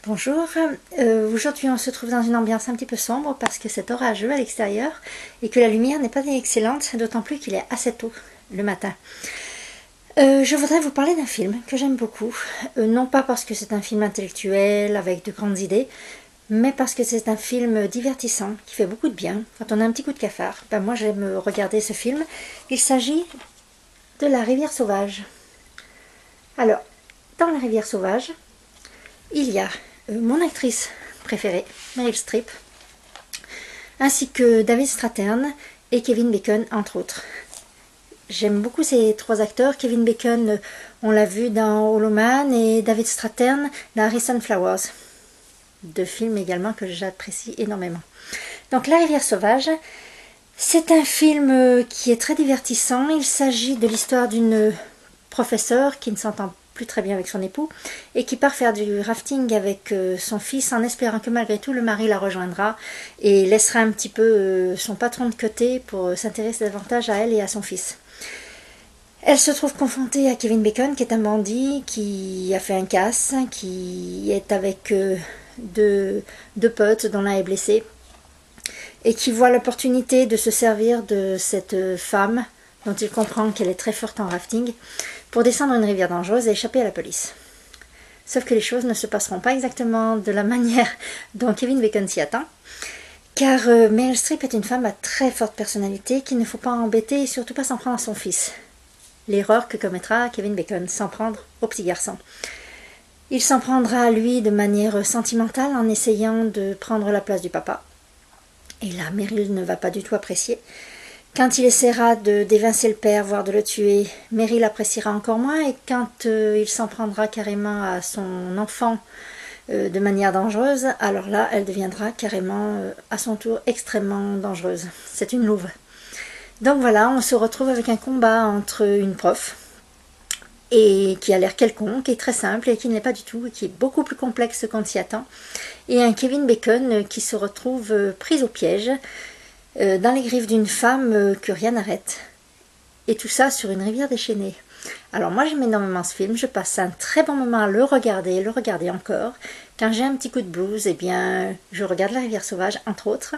Bonjour, aujourd'hui on se trouve dans une ambiance un petit peu sombre parce que c'est orageux à l'extérieur et que la lumière n'est pas excellente, d'autant plus qu'il est assez tôt le matin. Je voudrais vous parler d'un film que j'aime beaucoup, non pas parce que c'est un film intellectuel avec de grandes idées, mais parce que c'est un film divertissant qui fait beaucoup de bien quand on a un petit coup de cafard. Moi j'aime regarder ce film. Il s'agit de La Rivière sauvage. Alors, dans La Rivière sauvage, il y a mon actrice préférée, Meryl Streep, ainsi que David Strathairn et Kevin Bacon, entre autres. J'aime beaucoup ces trois acteurs. Kevin Bacon, on l'a vu dans Hollow Man, et David Strathairn dans Harrison Flowers. Deux films également que j'apprécie énormément. Donc La Rivière sauvage, c'est un film qui est très divertissant. Il s'agit de l'histoire d'une professeure qui ne s'entend plus très bien avec son époux et qui part faire du rafting avec son fils en espérant que malgré tout le mari la rejoindra et laissera un petit peu son patron de côté pour s'intéresser davantage à elle et à son fils. Elle se trouve confrontée à Kevin Bacon, qui est un bandit, qui a fait un casse, qui est avec deux potes dont l'un est blessé, et qui voit l'opportunité de se servir de cette femme, dont il comprend qu'elle est très forte en rafting, pour descendre une rivière dangereuse et échapper à la police. Sauf que les choses ne se passeront pas exactement de la manière dont Kevin Bacon s'y attend, car Meryl Streep est une femme à très forte personnalité qu'il ne faut pas embêter et surtout pas s'en prendre à son fils. L'erreur que commettra Kevin Bacon, s'en prendre au petit garçon. Il s'en prendra à lui de manière sentimentale en essayant de prendre la place du papa. Et là, Meryl ne va pas du tout apprécier. Quand il essaiera d'évincer le père, voire de le tuer, Meryl appréciera encore moins. Et quand il s'en prendra carrément à son enfant de manière dangereuse, alors là, elle deviendra carrément à son tour extrêmement dangereuse. C'est une louve. Donc voilà, on se retrouve avec un combat entre une prof, et qui a l'air quelconque, et très simple, et qui ne l'est pas du tout, et qui est beaucoup plus complexe qu'on s'y attend, et un Kevin Bacon qui se retrouve pris au piège, dans les griffes d'une femme que rien n'arrête. Et tout ça sur une rivière déchaînée. Alors moi j'aime énormément ce film, je passe un très bon moment à le regarder encore. Quand j'ai un petit coup de blues, eh bien je regarde La Rivière sauvage, entre autres.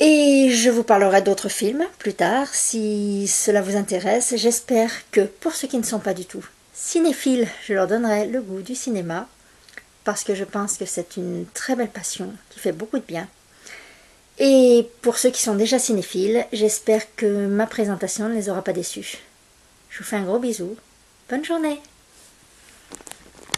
Et je vous parlerai d'autres films plus tard, si cela vous intéresse. J'espère que pour ceux qui ne sont pas du tout cinéphiles, je leur donnerai le goût du cinéma, parce que je pense que c'est une très belle passion qui fait beaucoup de bien. Et pour ceux qui sont déjà cinéphiles, j'espère que ma présentation ne les aura pas déçus. Je vous fais un gros bisou. Bonne journée!